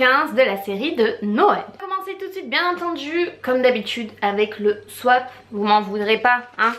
15 de la série de Noël. On va commencer tout de suite bien entendu comme d'habitude avec le swap, vous m'en voudrez pas hein.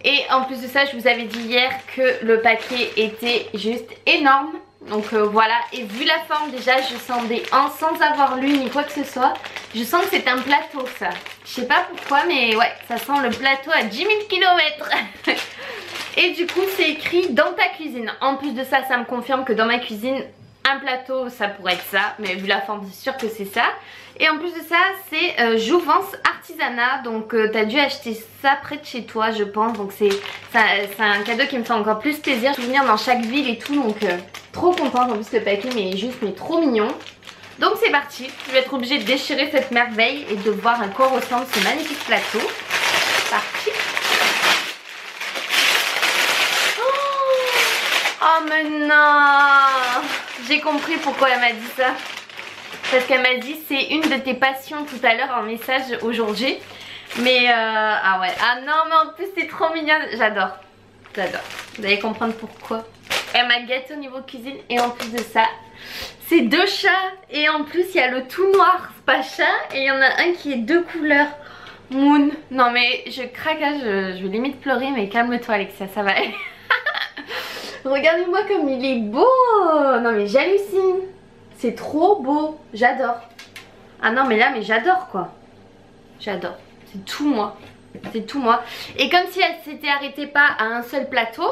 Et en plus de ça je vous avais dit hier que le paquet était juste énorme. Donc voilà, et vu la forme déjà je sens des 1 sans avoir lu ni quoi que ce soit. Je sens que c'est un plateau ça. Je sais pas pourquoi mais ouais, ça sent le plateau à 10 000 km. Et du coup c'est écrit dans ta cuisine. En plus de ça, ça me confirme que dans ma cuisine, un plateau ça pourrait être ça. Mais vu la forme c'est sûr que c'est ça. Et en plus de ça c'est Jouvence Artisanat. Donc t'as dû acheter ça près de chez toi je pense. Donc c'est un cadeau qui me fait encore plus plaisir. Souvenir dans chaque ville et tout. Donc trop contente. En plus le paquet mais juste mais trop mignon. Donc c'est parti. Je vais être obligée de déchirer cette merveille et de voir à quoi ressemble ce magnifique plateau. Parti. Oh mais non! J'ai compris pourquoi elle m'a dit ça. Parce qu'elle m'a dit c'est une de tes passions tout à l'heure en message aujourd'hui. Mais ah ouais, ah non mais en plus c'est trop mignon. J'adore, j'adore. Vous allez comprendre pourquoi. Elle m'a gâté au niveau cuisine et en plus de ça c'est 2 chats. Et en plus il y a le tout noir, c'est pas chat. Et il y en a un qui est 2 couleurs. Moon. Non mais je craque, je vais limite pleurer mais calme-toi Alexia, ça va aller. Regardez-moi comme il est beau. Non mais j'hallucine. C'est trop beau. J'adore. Ah non mais là mais j'adore quoi. J'adore. C'est tout moi. C'est tout moi. Et comme si elle s'était arrêtée pas à un seul plateau,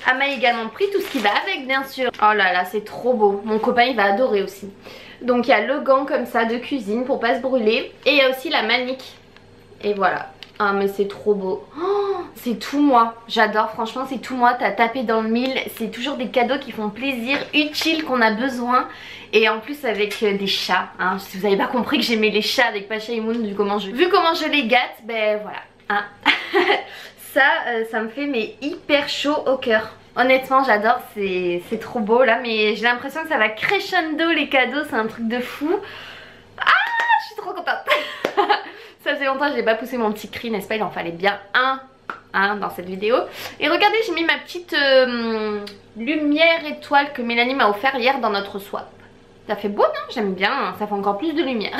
elle m'a également pris tout ce qui va avec bien sûr. Oh là là c'est trop beau. Mon copain il va adorer aussi. Donc il y a le gant comme ça de cuisine pour pas se brûler. Et il y a aussi la manique. Et voilà. Ah mais c'est trop beau. Oh, c'est tout moi. J'adore franchement c'est tout moi. T'as tapé dans le mille. C'est toujours des cadeaux qui font plaisir, utiles, qu'on a besoin. Et en plus avec des chats hein. Si vous avez pas compris que j'aimais les chats avec Pacha et Moon vu comment je les gâte, ben voilà hein. Ça me fait mais hyper chaud au cœur. Honnêtement j'adore, c'est trop beau là. Mais j'ai l'impression que ça va crescendo les cadeaux. C'est un truc de fou. Ah je suis trop contente. Ça faisait longtemps que j'ai pas poussé mon petit cri, n'est-ce pas? Il en fallait bien un dans cette vidéo. Et regardez, j'ai mis ma petite lumière étoile que Mélanie m'a offert hier dans notre swap. Ça fait beau non? J'aime bien, ça fait encore plus de lumière.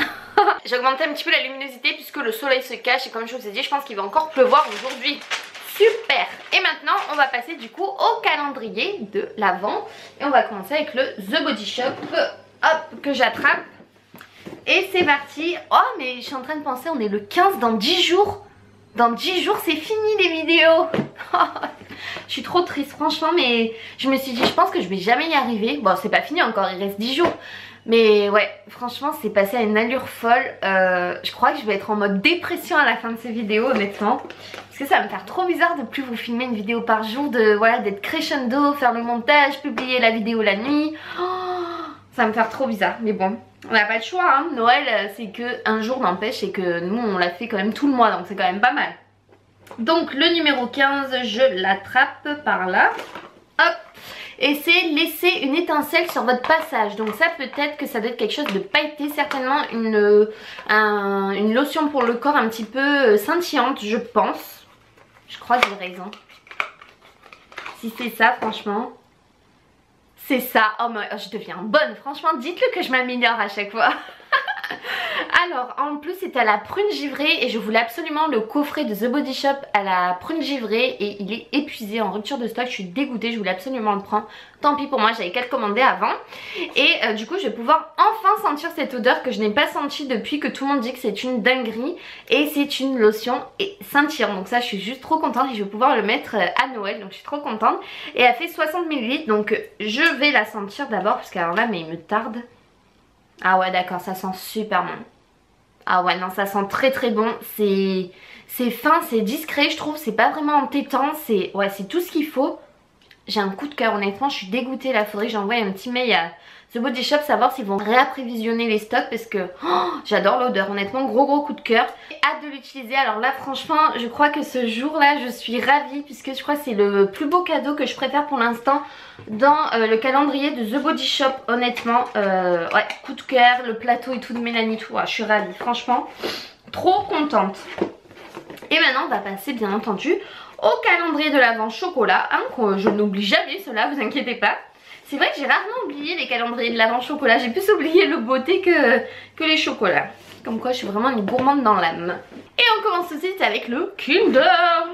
J'ai augmenté un petit peu la luminosité puisque le soleil se cache. Et comme je vous ai dit, je pense qu'il va encore pleuvoir aujourd'hui. Super. Et maintenant on va passer du coup au calendrier de l'Avent. Et on va commencer avec le The Body Shop. Hop, que j'attrape. Et c'est parti. Oh mais je suis en train de penser, on est le 15 dans 10 jours. Dans 10 jours c'est fini les vidéos. Je suis trop triste franchement. Mais je me suis dit je pense que je vais jamais y arriver. Bon c'est pas fini encore, il reste 10 jours. Mais ouais franchement c'est passé à une allure folle. Je crois que je vais être en mode dépression à la fin de ces vidéos honnêtement. Parce que ça va me faire trop bizarre de plus vous filmer une vidéo par jour. Voilà, d'être crescendo, faire le montage, publier la vidéo la nuit. Ça va me faire trop bizarre mais bon. On n'a pas de choix hein. Noël c'est que un jour n'empêche et que nous on l'a fait quand même tout le mois. Donc c'est quand même pas mal. Donc le numéro 15 je l'attrape par là. Hop. Et c'est laisser une étincelle sur votre passage. Donc ça peut-être que ça doit être quelque chose de pailleté. Certainement une lotion pour le corps un petit peu scintillante je pense. Je crois que j'ai raison. Si c'est ça franchement. C'est ça, oh mais je deviens bonne, franchement dites-le que je m'améliore à chaque fois. Alors en plus c'est à la prune givrée et je voulais absolument le coffret de The Body Shop à la prune givrée et il est épuisé en rupture de stock. Je suis dégoûtée, je voulais absolument le prendre. Tant pis pour moi, j'avais qu'à le commander avant. Et du coup je vais pouvoir enfin sentir cette odeur que je n'ai pas sentie depuis que tout le monde dit que c'est une dinguerie. Et c'est une lotion scintillante. Donc ça je suis juste trop contente et je vais pouvoir le mettre à Noël. Donc je suis trop contente. Et elle fait 60 ml donc je vais la sentir d'abord parce qu'alors là mais il me tarde. Ah ouais d'accord, ça sent super bon. Ah ouais non ça sent très très bon. C'est fin, c'est discret je trouve. C'est pas vraiment entêtant. Ouais c'est tout ce qu'il faut. J'ai un coup de cœur honnêtement, je suis dégoûtée là. Faudrait que j'envoie un petit mail à The Body Shop savoir s'ils vont réapprévisionner les stocks parce que j'adore l'odeur honnêtement, gros coup de cœur. Hâte de l'utiliser. Alors là franchement je crois que ce jour là je suis ravie puisque je crois que c'est le plus beau cadeau que je préfère pour l'instant dans le calendrier de The Body Shop honnêtement. Ouais coup de cœur, le plateau et tout de Mélanie tout, ouais, je suis ravie franchement, trop contente. Et maintenant on va passer bien entendu au calendrier de l'Avent chocolat hein, que je n'oublie jamais cela, vous inquiétez pas. C'est vrai que j'ai rarement oublié les calendriers de l'Avent chocolat. J'ai plus oublié le beauté que les chocolats. Comme quoi je suis vraiment une gourmande dans l'âme. Et on commence tout de suite avec le Kinder.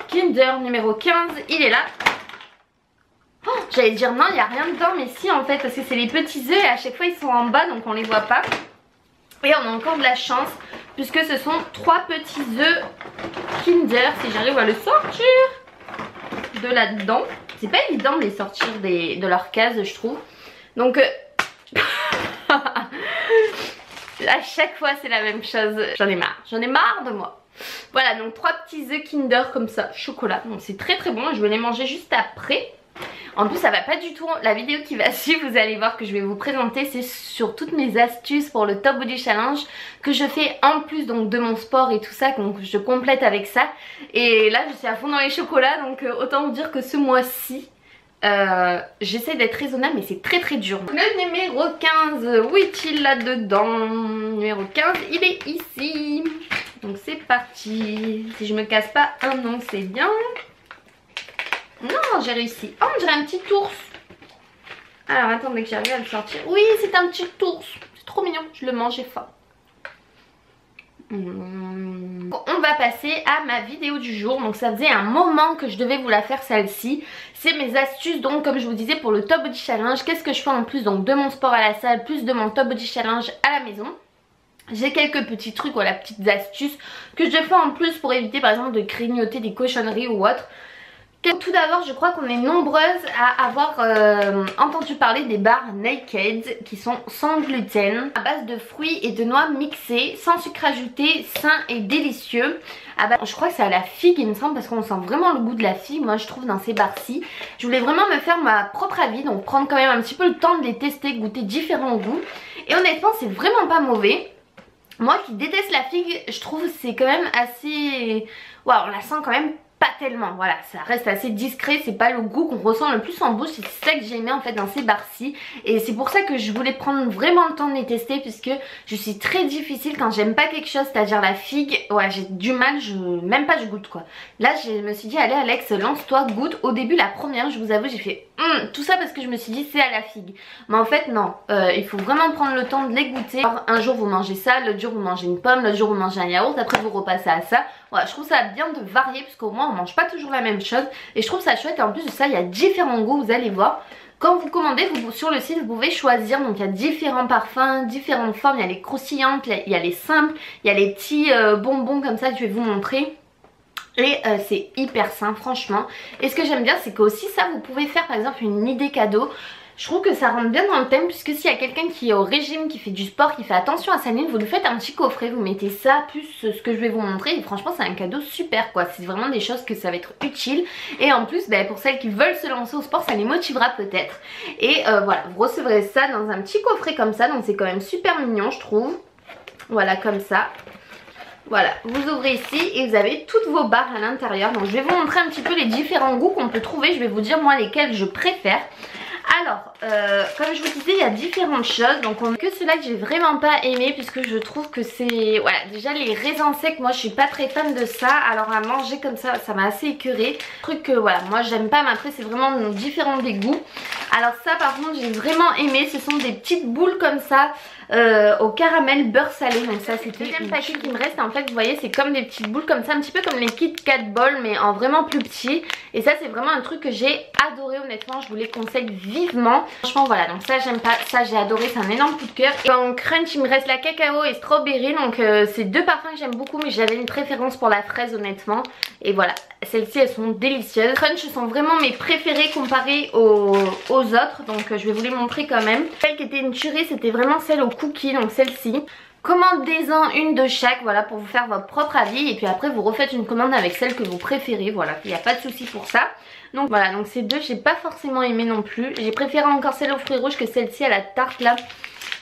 Kinder numéro 15, il est là. Oh, j'allais dire non, il n'y a rien dedans, mais si en fait, parce que c'est les petits œufs et à chaque fois ils sont en bas donc on les voit pas. Et on a encore de la chance puisque ce sont 3 petits œufs Kinder, si j'arrive à le sortir de là-dedans. C'est pas évident de les sortir de leur case, je trouve. Donc à chaque fois c'est la même chose. J'en ai marre de moi. Voilà, donc 3 petits œufs Kinder comme ça, chocolat. Donc c'est très très bon, je vais les manger juste après. En plus ça va pas du tout, la vidéo qui va suivre, vous allez voir que je vais vous présenter, c'est sur toutes mes astuces pour le Top Body Challenge que je fais en plus donc de mon sport et tout ça, donc je complète avec ça. Et là je suis à fond dans les chocolats, donc autant vous dire que ce mois-ci j'essaie d'être raisonnable mais c'est très très dur. Le numéro 15, où est-il là-dedans? Numéro 15, il est ici. Donc c'est parti. Si je me casse pas un nom c'est bien. Non, j'ai réussi. Oh, on dirait un petit ours. Alors attendez que j'arrive à le sortir. Oui, c'est un petit ours. C'est trop mignon, je le mange, j'ai faim. On va passer à ma vidéo du jour. Donc ça faisait un moment que je devais vous la faire, celle-ci. C'est mes astuces donc comme je vous disais pour le Top Body Challenge. Qu'est-ce que je fais en plus donc de mon sport à la salle, plus de mon Top Body Challenge à la maison. J'ai quelques petits trucs, voilà, petites astuces que je fais en plus pour éviter par exemple de grignoter des cochonneries ou autre. Tout d'abord, je crois qu'on est nombreuses à avoir entendu parler des barres Naked qui sont sans gluten, à base de fruits et de noix mixées, sans sucre ajouté, sain et délicieux. Je crois que c'est à la figue il me semble, parce qu'on sent vraiment le goût de la figue, moi je trouve, dans ces barres-ci. Je voulais vraiment me faire ma propre avis, donc prendre quand même un petit peu le temps de les tester, goûter différents goûts. Et honnêtement c'est vraiment pas mauvais. Moi qui déteste la figue, je trouve c'est quand même assez... Waouh, on la sent quand même pas tellement, voilà, ça reste assez discret, c'est pas le goût qu'on ressent le plus en bouche, c'est ça que j'aimais en fait dans ces barres-ci. Et c'est pour ça que je voulais prendre vraiment le temps de les tester, puisque je suis très difficile quand j'aime pas quelque chose, c'est-à-dire la figue, ouais j'ai du mal, même pas je goûte quoi. Là je me suis dit allez Alex, lance-toi, goûte. Au début la première, je vous avoue, j'ai fait tout ça parce que je me suis dit c'est à la figue. Mais en fait non, il faut vraiment prendre le temps de les goûter. Alors, un jour vous mangez ça, l'autre jour vous mangez une pomme, l'autre jour vous mangez un yaourt, après vous repassez à ça. Voilà, je trouve ça bien de varier puisqu'au moins on mange pas toujours la même chose. Et je trouve ça chouette, et en plus de ça il y a différents goûts, vous allez voir. Quand vous commandez, sur le site vous pouvez choisir, donc il y a différents parfums, différentes formes, il y a les croustillantes, il y a les simples, il y a les petits bonbons comme ça que je vais vous montrer. Et c'est hyper sain franchement. Et ce que j'aime bien c'est qu'aussi ça vous pouvez faire par exemple une idée cadeau. Je trouve que ça rentre bien dans le thème, puisque s'il y a quelqu'un qui est au régime, qui fait du sport, qui fait attention à sa ligne, vous lui faites un petit coffret, vous mettez ça plus ce que je vais vous montrer, et franchement c'est un cadeau super quoi. C'est vraiment des choses que ça va être utile, et en plus pour celles qui veulent se lancer au sport, ça les motivera peut-être. Et voilà, vous recevrez ça dans un petit coffret comme ça, donc c'est quand même super mignon je trouve. Voilà, comme ça. Voilà, vous ouvrez ici et vous avez toutes vos barres à l'intérieur. Donc je vais vous montrer un petit peu les différents goûts qu'on peut trouver, je vais vous dire moi lesquels je préfère. Alors, comme je vous disais, il y a différentes choses. Donc on n'a que ceux-là que j'ai vraiment pas aimé, puisque je trouve que c'est... Voilà, déjà les raisins secs, moi je suis pas très fan de ça. Alors à manger comme ça, ça m'a assez écœuré. Truc que voilà, moi j'aime pas, mais après c'est vraiment différent des goûts. Alors ça par contre j'ai vraiment aimé, ce sont des petites boules comme ça. Au caramel beurre salé, donc ça c'était le deuxième paquet qui me reste. En fait vous voyez c'est comme des petites boules comme ça, un petit peu comme les Kit Kat Ball mais en vraiment plus petit. Et ça c'est vraiment un truc que j'ai adoré, honnêtement je vous les conseille vivement. Franchement voilà, donc ça j'aime pas, ça j'ai adoré, c'est un énorme coup de cœur. Et en crunch il me reste la cacao et strawberry, donc c'est deux parfums que j'aime beaucoup, mais j'avais une préférence pour la fraise honnêtement. Et voilà, celles-ci elles sont délicieuses. Crunch sont vraiment mes préférées comparées aux autres, donc je vais vous les montrer quand même. Celle qui était une tuerie c'était vraiment celle au cookie, donc celle-ci. Commandez-en une de chaque, voilà, pour vous faire votre propre avis. Et puis après vous refaites une commande avec celle que vous préférez, voilà, il n'y a pas de souci pour ça. Donc voilà, donc ces deux j'ai pas forcément aimé non plus. J'ai préféré encore celle aux fruits rouges que celle-ci à la tarte là.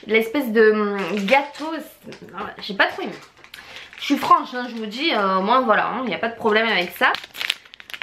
L'espèce de gâteau, j'ai pas trop aimé. Je suis franche, hein, je vous dis, au moins voilà, il n'y a pas de problème avec ça.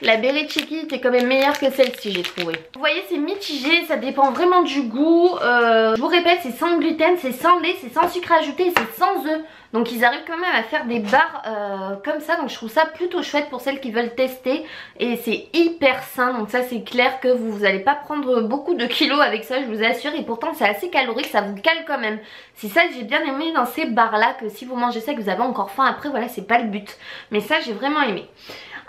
La Berry Cheeky était quand même meilleure que celle-ci, j'ai trouvé. Vous voyez, c'est mitigé, ça dépend vraiment du goût. Je vous répète, c'est sans gluten, c'est sans lait, c'est sans sucre ajouté et c'est sans œufs. Donc ils arrivent quand même à faire des barres comme ça. Donc je trouve ça plutôt chouette pour celles qui veulent tester. Et c'est hyper sain. Donc ça c'est clair que vous n'allez pas prendre beaucoup de kilos avec ça, je vous assure. Et pourtant c'est assez calorique, ça vous cale quand même. C'est ça que j'ai bien aimé dans ces barres là. Que si vous mangez ça et que vous avez encore faim après, voilà, c'est pas le but. Mais ça j'ai vraiment aimé.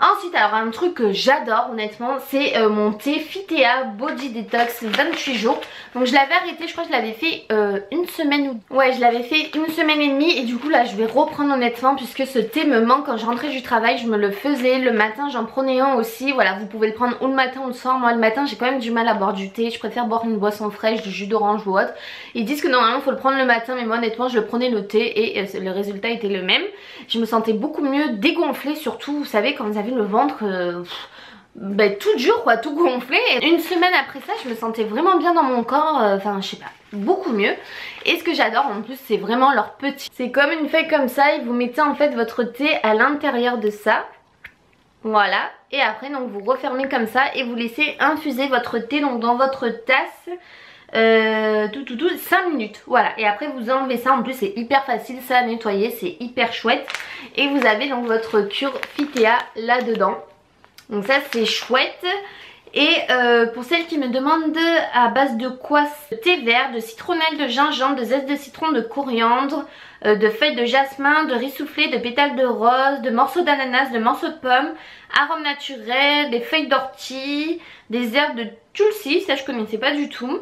Ensuite, alors un truc que j'adore honnêtement, c'est mon thé Fitea Body Detox 28 jours. Donc je l'avais arrêté, je crois que je l'avais fait une semaine ou... Ouais, je l'avais fait une semaine et demie et du coup là je vais reprendre honnêtement puisque ce thé me manque. Quand je rentrais du travail, je me le faisais. Le matin, j'en prenais un aussi. Voilà, vous pouvez le prendre ou le matin ou le soir. Moi le matin, j'ai quand même du mal à boire du thé. Je préfère boire une boisson fraîche, du jus d'orange ou autre. Ils disent que normalement il faut le prendre le matin, mais moi honnêtement je le prenais le thé et le résultat était le même. Je me sentais beaucoup mieux dégonflée, surtout vous savez quand vous avez le ventre tout dur quoi, tout gonflé. Et une semaine après ça je me sentais vraiment bien dans mon corps, enfin je sais pas, beaucoup mieux. Et ce que j'adore en plus c'est vraiment leur petit, c'est comme une feuille comme ça et vous mettez en fait votre thé à l'intérieur de ça. Voilà, et après donc vous refermez comme ça et vous laissez infuser votre thé donc dans votre tasse 5 minutes, voilà. Et après vous enlevez ça, en plus c'est hyper facile ça à nettoyer, c'est hyper chouette. Et vous avez donc votre cure Fitea là dedans. Donc ça c'est chouette. Et pour celles qui me demandent à base de quoi, thé vert, de citronnelle, de gingembre, de zeste de citron, de coriandre, de feuilles de jasmin, de riz soufflé, de pétales de rose, de morceaux d'ananas, de morceaux de pommes, arômes naturels, des feuilles d'ortie, des herbes de tulsi, ça je connaissais pas du tout.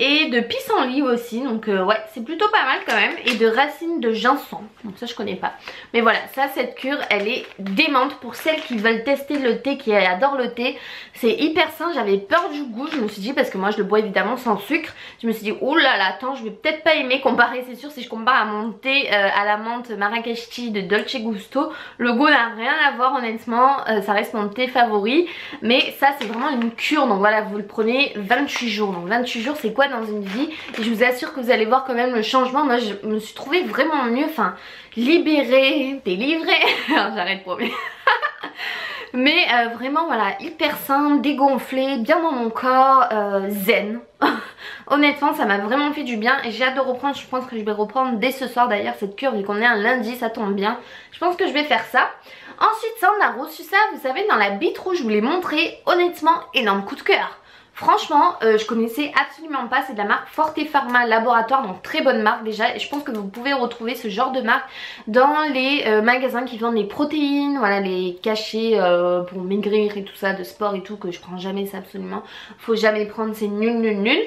Et de pissenlit aussi, donc ouais c'est plutôt pas mal quand même. Et de racines de ginseng, donc ça je connais pas. Mais voilà, ça cette cure elle est démente pour celles qui veulent tester le thé, qui adorent le thé. C'est hyper sain, j'avais peur du goût, je me suis dit, parce que moi je le bois évidemment sans sucre. Je me suis dit oh là là, attends je vais peut-être pas aimer comparer, c'est sûr si je compare à mon thé à la menthe Marrakech Tea de Dolce Gusto. Le goût n'a rien à voir honnêtement, ça reste mon thé favori. Mais ça c'est vraiment une cure, donc voilà vous le prenez 28 jours. Donc 28 jours c'est quoi dans une vie, et je vous assure que vous allez voir quand même le changement. Moi je me suis trouvée vraiment mieux, enfin libérée, délivrée, j'arrête promis. Mais vraiment voilà, hyper sain, dégonflé, bien dans mon corps, zen. Honnêtement ça m'a vraiment fait du bien et j'ai hâte de reprendre. Je pense que je vais reprendre dès ce soir d'ailleurs cette cure, vu qu'on est un lundi, ça tombe bien. Je pense que je vais faire ça. Ensuite ça on a reçu ça, vous savez, dans la bite rouge, je vous l'ai montré, honnêtement énorme coup de cœur. Franchement je connaissais absolument pas, c'est de la marque Forte Pharma Laboratoire, donc très bonne marque déjà. Et je pense que vous pouvez retrouver ce genre de marque dans les magasins qui vendent les protéines, voilà, les cachets pour maigrir et tout ça, de sport et tout, que je prends jamais ça absolument. Faut jamais prendre, c'est nul nul nul.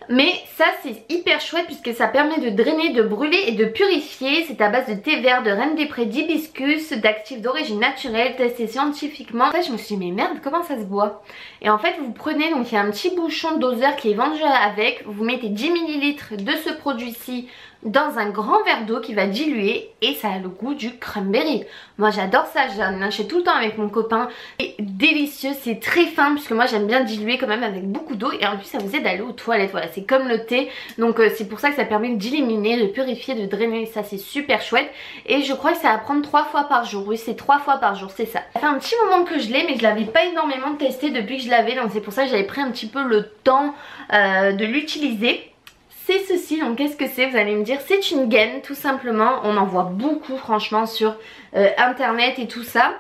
Mais ça c'est hyper chouette puisque ça permet de drainer, de brûler et de purifier. C'est à base de thé vert, de reine des prés, d'hibiscus, d'actifs d'origine naturelle, testé scientifiquement. En fait je me suis dit mais merde, comment ça se boit? Et en fait vous prenez, donc il y a un petit bouchon doseur qui est vendu avec. Vous mettez 10 ml de ce produit-ci dans un grand verre d'eau qui va diluer et ça a le goût du cranberry. Moi j'adore ça, j'en achète tout le temps avec mon copain. C'est délicieux, c'est très fin puisque moi j'aime bien diluer quand même avec beaucoup d'eau et en plus ça vous aide d'aller aux toilettes. Voilà, c'est comme le thé, donc c'est pour ça que ça permet d'éliminer, de purifier, de drainer. Ça c'est super chouette et je crois que ça va prendre 3 fois par jour. Oui c'est 3 fois par jour, c'est ça. Ça fait un petit moment que je l'ai mais je l'avais pas énormément testé depuis que je l'avais, donc c'est pour ça que j'avais pris un petit peu le temps de l'utiliser. C'est ceci, donc qu'est-ce que c'est? Vous allez me dire, c'est une gaine tout simplement. On en voit beaucoup franchement sur internet et tout ça.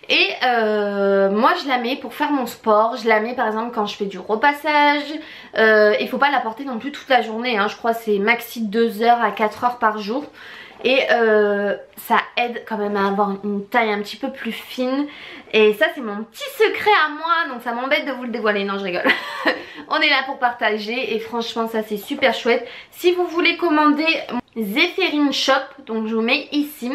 Et moi je la mets pour faire mon sport. Je la mets par exemple quand je fais du repassage. Il faut pas la porter non plus toute la journée hein. Je crois que c'est maxi 2 heures à 4 heures par jour. Et ça aide quand même à avoir une taille un petit peu plus fine. Et ça c'est mon petit secret à moi, donc ça m'embête de vous le dévoiler, non je rigole. On est là pour partager et franchement ça c'est super chouette. Si vous voulez commander Zéphérine Shop, donc je vous mets ici.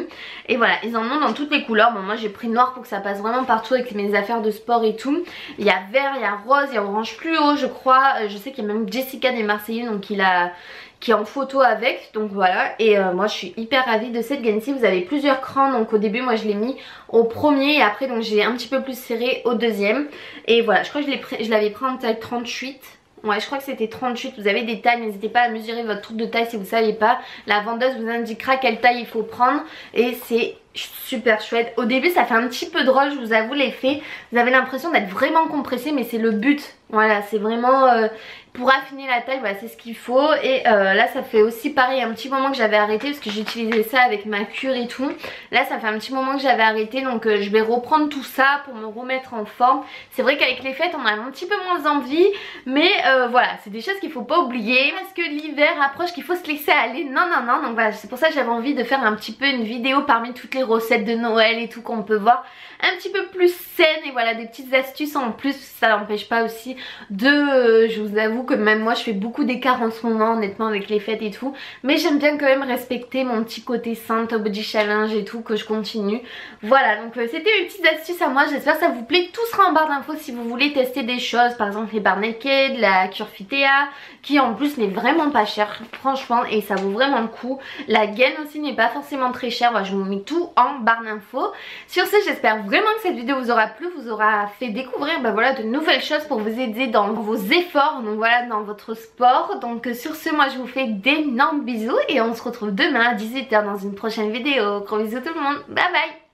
Et voilà, ils en ont dans toutes les couleurs. Bon moi j'ai pris noir pour que ça passe vraiment partout avec mes affaires de sport et tout. Il y a vert, il y a rose, il y a orange plus haut je crois. Je sais qu'il y a même Jessica des Marseillais donc qui est en photo avec, donc voilà. Et moi je suis hyper ravie de cette gaine-ci. Vous avez plusieurs crans, donc au début moi je l'ai mis au premier et après donc j'ai un petit peu plus serré au deuxième. Et voilà, je crois que je l'avais pris en taille 38. Ouais je crois que c'était 38, vous avez des tailles, n'hésitez pas à mesurer votre truc de taille si vous ne savez pas. La vendeuse vous indiquera quelle taille il faut prendre et c'est super chouette. Au début ça fait un petit peu drôle, je vous avoue, l'effet. Vous avez l'impression d'être vraiment compressé, mais c'est le but. Voilà, c'est vraiment pour affiner la taille, voilà, c'est ce qu'il faut. Et là ça fait aussi pareil un petit moment que j'avais arrêté parce que j'utilisais ça avec ma cure et tout. Là ça fait un petit moment que j'avais arrêté, donc je vais reprendre tout ça pour me remettre en forme. C'est vrai qu'avec les fêtes on a un petit peu moins envie, mais voilà, c'est des choses qu'il faut pas oublier parce que l'hiver approche, qu'il faut se laisser aller. Non non non, donc voilà, c'est pour ça que j'avais envie de faire un petit peu une vidéo parmi toutes les recettes de Noël et tout qu'on peut voir, un petit peu plus saine, et voilà, des petites astuces en plus. Ça n'empêche pas aussi de je vous avoue que même moi je fais beaucoup d'écart en ce moment honnêtement avec les fêtes et tout, mais j'aime bien quand même respecter mon petit côté sain, Top Body Challenge et tout, que je continue. Voilà, donc c'était une petite astuce à moi, j'espère que ça vous plaît. Tout sera en barre d'infos si vous voulez tester des choses, par exemple les barres Naked, la cure Fitea, qui en plus n'est vraiment pas chère franchement, et ça vaut vraiment le coup. La gaine aussi n'est pas forcément très chère, voilà, je vous mets tout en barre d'infos. Sur ce, j'espère vraiment que cette vidéo vous aura plu, vous aura fait découvrir voilà, de nouvelles choses pour vous aider dans vos efforts, donc voilà, dans votre sport. Donc sur ce, moi je vous fais d'énormes bisous et on se retrouve demain à 18 h dans une prochaine vidéo. Gros bisous tout le monde, bye bye.